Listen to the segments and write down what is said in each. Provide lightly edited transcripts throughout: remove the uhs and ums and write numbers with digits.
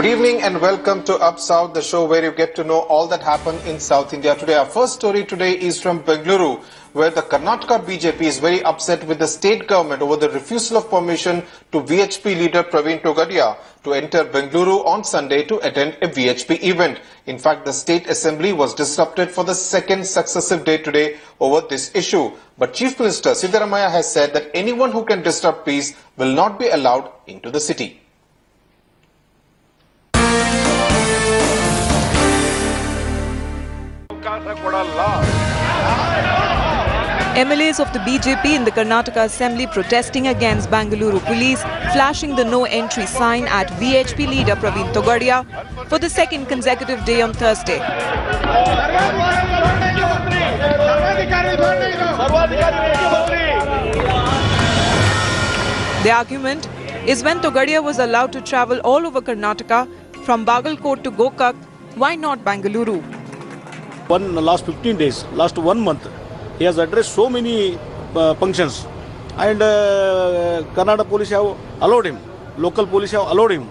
Good evening and welcome to Up South, the show where you get to know all that happened in South India today. Our first story today is from Bengaluru, where the Karnataka BJP is very upset with the state government over the refusal of permission to VHP leader Praveen Togadia to enter Bengaluru on Sunday to attend a VHP event. In fact, the state assembly was disrupted for the second successive day today over this issue. But Chief Minister Siddaramaiah has said that anyone who can disrupt peace will not be allowed into the city. MLAs of the BJP in the Karnataka Assembly protesting against Bengaluru police flashing the no entry sign at VHP leader Praveen Togadia for the second consecutive day on Thursday. The argument is when Togadia was allowed to travel all over Karnataka from Bagalkot to Gokak, why not Bengaluru? Last 15 days, last 1 month, he has addressed so many functions, and Karnataka police have allowed him, local police have allowed him,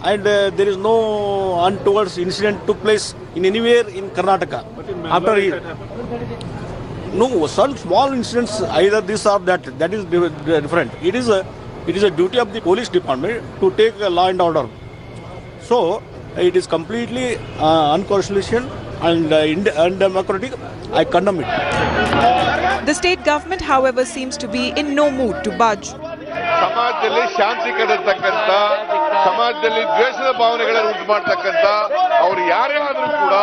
and there is no untoward incident took place in anywhere in Karnataka. After he, no, some small incidents, either this or that is different. It is a duty of the police department to take law and order. So it is completely unconstitutional and undemocratic. I condemn it. The state government, however, seems to be in no mood to budge. ಸಮಾಜದಲ್ಲಿ ಶಾಂತಿ ಕದತಕ್ಕಂತ ಸಮಾಜದಲ್ಲಿ ದ್ವೇಷದ ಭಾವನೆಗಳನ್ನು ಉಂಟು ಮಾಡತಕ್ಕಂತ ಅವರು ಯಾರೇ ಆದರೂ ಕೂಡ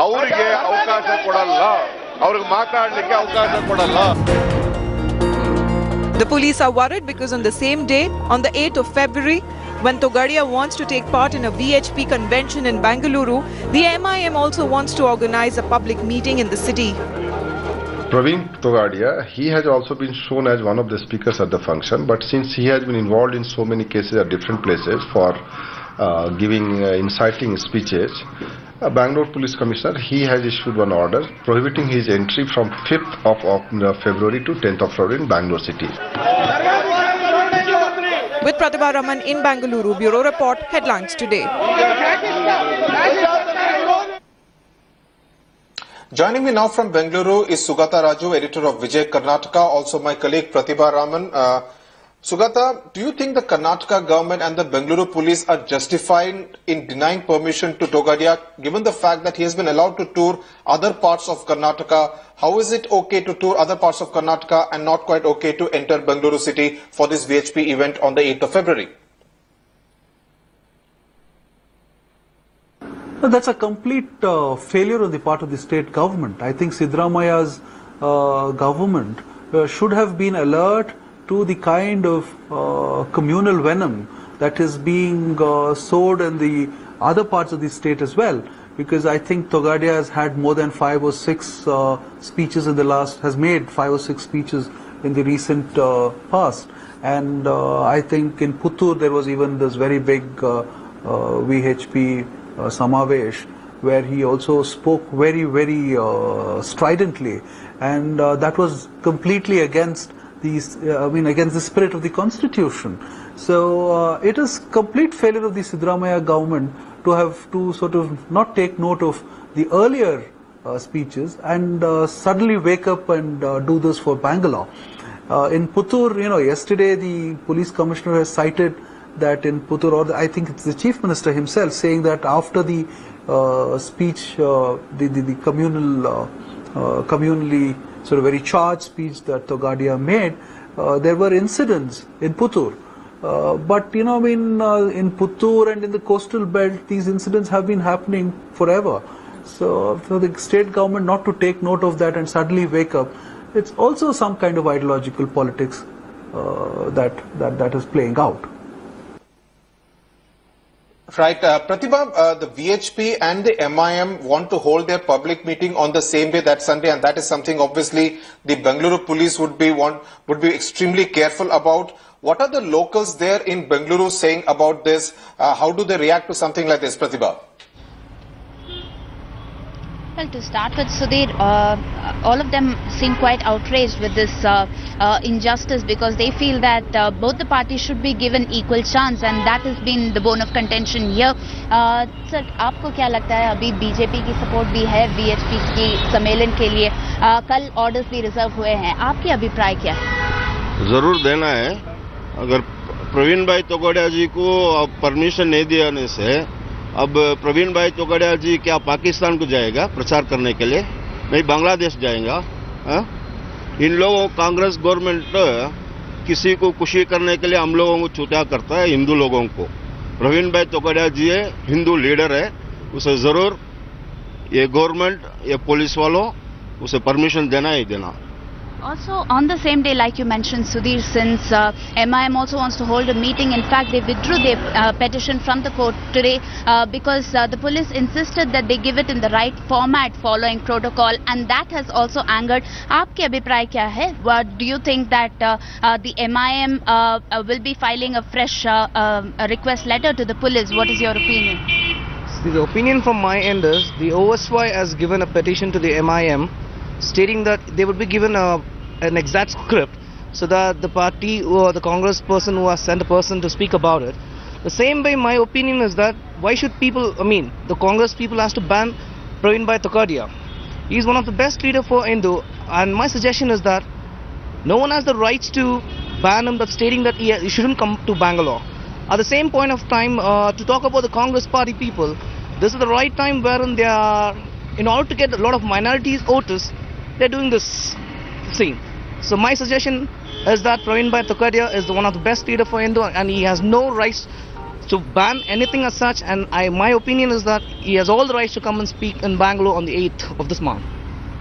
ಅವರಿಗೆ ಅವಕಾಶ ಕೊಡಲ್ಲ ಅವರಿಗೆ ಮಾತಾಡಲಿಕ್ಕೆ ಅವಕಾಶ ಕೊಡಲ್ಲ. The police are worried because on the same day, on the 8th of February, when Togadia wants to take part in a VHP convention in Bengaluru, the MIM also wants to organize a public meeting in the city. Praveen Togadia, he has also been shown as one of the speakers at the function, but since he has been involved in so many cases at different places for giving inciting speeches, Bangalore Police Commissioner, he has issued one order prohibiting his entry from 5th of February to 10th of February in Bangalore city. With Pratibha Raman in Bengaluru, Bureau Report, Headlines Today. Joining me now from Bengaluru is Sugata Raju, editor of Vijay Karnataka, also my colleague Pratibha Raman. Sugata, do you think the Karnataka government and the Bengaluru police are justified in denying permission to Togadia, given the fact that he has been allowed to tour other parts of Karnataka? How is it okay to tour other parts of Karnataka and not quite okay to enter Bengaluru city for this VHP event on the 8th of February? No, that's a complete failure on the part of the state government. I think Siddaramaiah's government should have been alert to the kind of communal venom that is being sowed in the other parts of the state as well. Because I think Togadia has had more than 5 or 6 speeches in the last, has made 5 or 6 speeches in the recent past. And I think in Puttur there was even this very big VHP Samavesh, where he also spoke very, very stridently. And that was completely against against the spirit of the constitution. So it is complete failure of the Siddaramaiah government to have to sort of not take note of the earlier speeches and suddenly wake up and do this for Bangalore. In Puttur, yesterday the police commissioner has cited that in Puttur, or I think it's the chief minister himself, saying that after the speech, the communally sort of very charged speech that Togadia made, there were incidents in Puttur. But in Puttur and in the coastal belt, these incidents have been happening forever. So for the state government not to take note of that and suddenly wake up, it's also some kind of ideological politics that is playing out. Right. Pratibha, the VHP and the MIM want to hold their public meeting on the same day, that Sunday, and that is something obviously the Bengaluru police would be extremely careful about. What are the locals there in Bengaluru saying about this? How do they react to something like this, Pratibha? Well, to start with, Sudhir, all of them seem quite outraged with this injustice because they feel that both the parties should be given equal chance, and that has been the bone of contention here. Sir, आपको क्या लगता है अभी BJP की support भी है VHP की सम्मेलन के लिए, कल ऑर्डर्स भी रिजर्व हुए हैं, आपके अभिप्राय क्या है? जरूर देना है। अगर प्रवीण भाई तोगड़िया जी को अब परमिशन नहीं देने से अब प्रवीण भाई तोगड़िया जी क्या पाकिस्तान को जाएगा प्रचार करने के लिए, नहीं बांग्लादेश जाएगा? इन लोगों कांग्रेस गवर्नमेंट किसी को खुशी करने के लिए हम लोगों को छूटा करता है, हिंदू लोगों को। प्रवीण भाई तोगड़िया जी है, हिंदू लीडर है, उसे जरूर ये गवर्नमेंट ये पुलिस वालों उसे परमिशन देना ही देना। Also, on the same day, like you mentioned, Sudhir, since MIM also wants to hold a meeting, in fact, they withdrew their petition from the court today because the police insisted that they give it in the right format following protocol, and that has also angered. आपके अभिप्राय क्या है? Do you think that the MIM will be filing a fresh request letter to the police? What is your opinion? The opinion from my end is the OSY has given a petition to the MIM stating that they would be given an exact script so that the party or the Congress person who has sent a person to speak about it. The same way, my opinion is that why should people, the Congress people has to ban Praveen Togadia. He is one of the best leader for Hindu, and my suggestion is that no one has the rights to ban him, but stating that he shouldn't come to Bangalore. At the same point of time, to talk about the Congress party people, this is the right time wherein they are, in order to get a lot of minorities voters, they're doing this thing. So my suggestion is that Praveen Togadia is one of the best leader for Hindu, and he has no rights to ban anything as such, and my opinion is that he has all the rights to come and speak in Bangalore on the 8th of this month.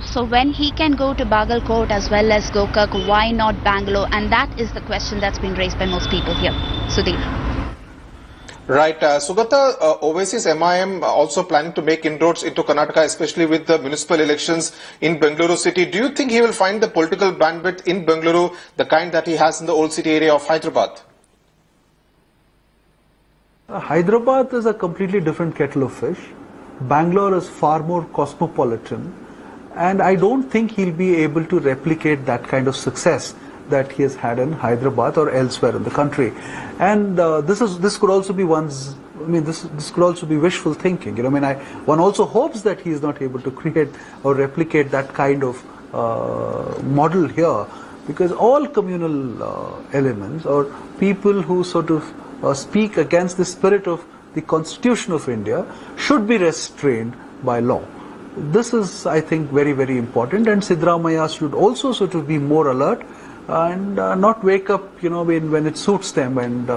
So when he can go to Bagalkot as well as Gokak, why not Bangalore? And that is the question that's been raised by most people here. Sudhir. Right. Sugata, overseas MIM also planning to make inroads into Karnataka, especially with the municipal elections in Bengaluru city. Do you think he will find the political bandwidth in Bengaluru the kind that he has in the old city area of Hyderabad? Hyderabad is a completely different kettle of fish. Bangalore is far more cosmopolitan, and I don't think he'll be able to replicate that kind of success that he has had in Hyderabad or elsewhere in the country. And this could also be this could also be wishful thinking. One also hopes that he is not able to create or replicate that kind of model here, because all communal elements or people who sort of speak against the spirit of the Constitution of India should be restrained by law. This is, I think, very, very important, and Siddaramaiah should also sort of be more alert and not wake up, when it suits them, and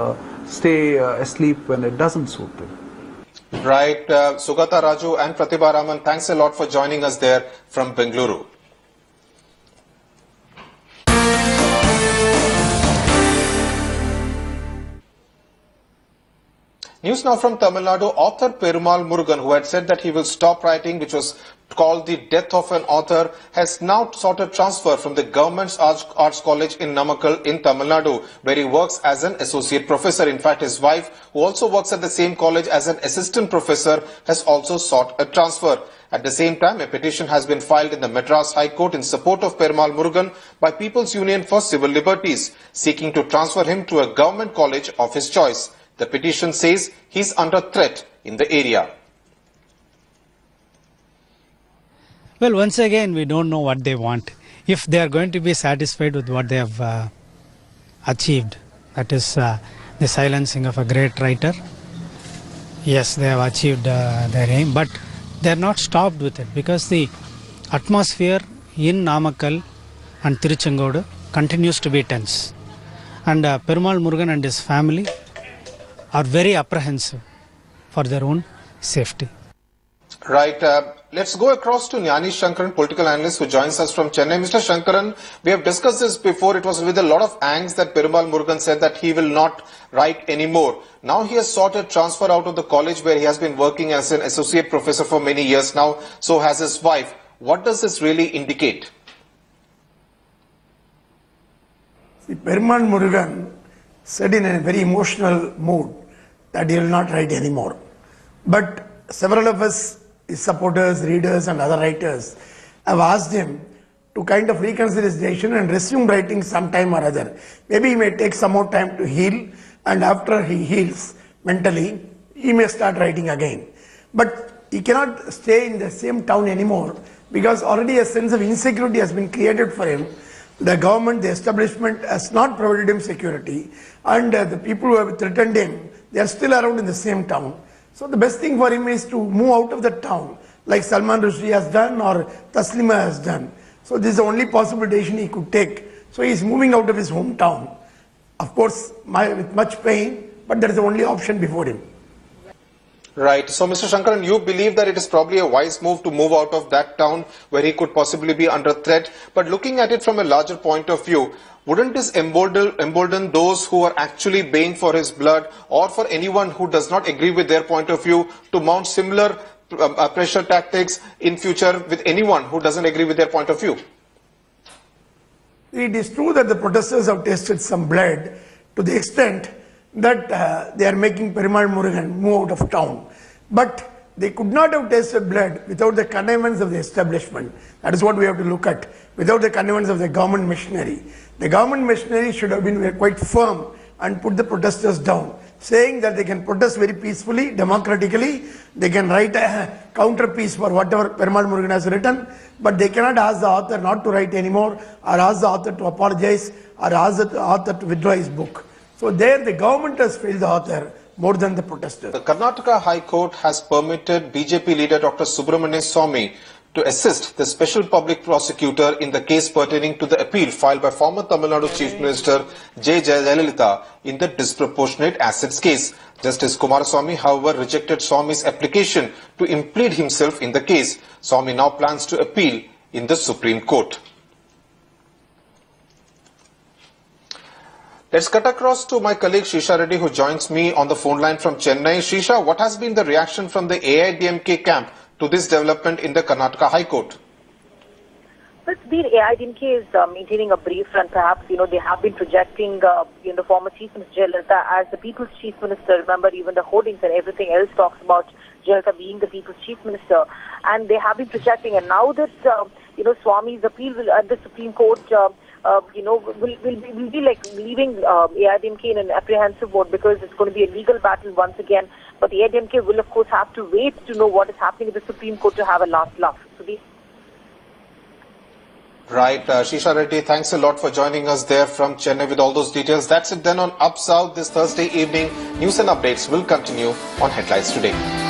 stay asleep when it doesn't suit them. Right. Sugata Raju and Pratibha Raman, thanks a lot for joining us there from Bengaluru. News now from Tamil Nadu. Author Perumal Murugan, who had said that he will stop writing, which was called the death of an author, has now sought a transfer from the government's arts college in Namakkal in Tamil Nadu, where he works as an associate professor. In fact, his wife, who also works at the same college as an assistant professor, has also sought a transfer. At the same time, a petition has been filed in the Madras High Court in support of Perumal Murugan by People's Union for Civil Liberties, seeking to transfer him to a government college of his choice. The petition says he is under threat in the area. Well, once again, we don't know what they want. If they are going to be satisfied with what they have achieved, that is the silencing of a great writer, yes, they have achieved their aim, but they are not stopped with it, because the atmosphere in Namakkal and Tiruchengodu continues to be tense. And Perumal Murugan and his family are very apprehensive for their own safety. Right. Let's go across to Jnani Shankaran, political analyst who joins us from Chennai. Mr. Shankaran, we have discussed this before. It was with a lot of angst that Perumal Murugan said that he will not write anymore. Now he has sought a transfer out of the college where he has been working as an associate professor for many years now. So has his wife. What does this really indicate? See, Perumal Murugan said in a very emotional mood that he will not write anymore. But several of us his supporters, readers and other writers have asked him to kind of reconsider his decision and resume writing sometime or other. Maybe he may take some more time to heal, and after he heals mentally, he may start writing again. But he cannot stay in the same town anymore because already a sense of insecurity has been created for him. The government, the establishment has not provided him security, and the people who have threatened him, they are still around in the same town. So the best thing for him is to move out of the town, like Salman Rushdie has done or Taslima has done. So this is the only possible decision he could take. So he is moving out of his hometown. Of course, with much pain, but that is the only option before him. Right. So, Mr. Shankaran, you believe that it is probably a wise move to move out of that town where he could possibly be under threat. But looking at it from a larger point of view, wouldn't this embolden those who are actually baying for his blood, or for anyone who does not agree with their point of view, to mount similar pressure tactics in future with anyone who doesn't agree with their point of view? It is true that the protesters have tasted some blood to the extent that they are making Perumal Murugan move out of town. But they could not have tasted blood without the connivance of the establishment. That is what we have to look at. Without the connivance of the government machinery. The government machinery should have been quite firm and put the protesters down, saying that they can protest very peacefully, democratically. They can write a counter piece for whatever Perumal Murugan has written, but they cannot ask the author not to write anymore, or ask the author to apologize, or ask the author to withdraw his book. So there the government has failed the author more than the protesters. The Karnataka High Court has permitted BJP leader Dr. Subramanian Swamy to assist the special public prosecutor in the case pertaining to the appeal filed by former Tamil Nadu Chief Minister J. Jayalalitha in the disproportionate assets case. Justice Kumaraswamy, however, rejected Swamy's application to implead himself in the case. Swamy now plans to appeal in the Supreme Court. Let's cut across to my colleague Shisha Reddy, who joins me on the phone line from Chennai. Shisha, what has been the reaction from the AIDMK camp to this development in the Karnataka High Court? Well, the AIDMK is maintaining a brave front. Perhaps, they have been projecting, the former Chief Minister Jayalalitha as the People's Chief Minister. Remember, even the hoardings and everything else talks about Jayalalitha being the People's Chief Minister. And they have been projecting. And now that, Swamy's appeal at the Supreme Court, will be like leaving AIDMK in an apprehensive mode, because it's going to be a legal battle once again. But the AIDMK will, of course, have to wait to know what is happening at the Supreme Court to have a last laugh. So Right. Shisha Reddy, thanks a lot for joining us there from Chennai with all those details. That's it then on Up South this Thursday evening. News and updates will continue on Headlines Today.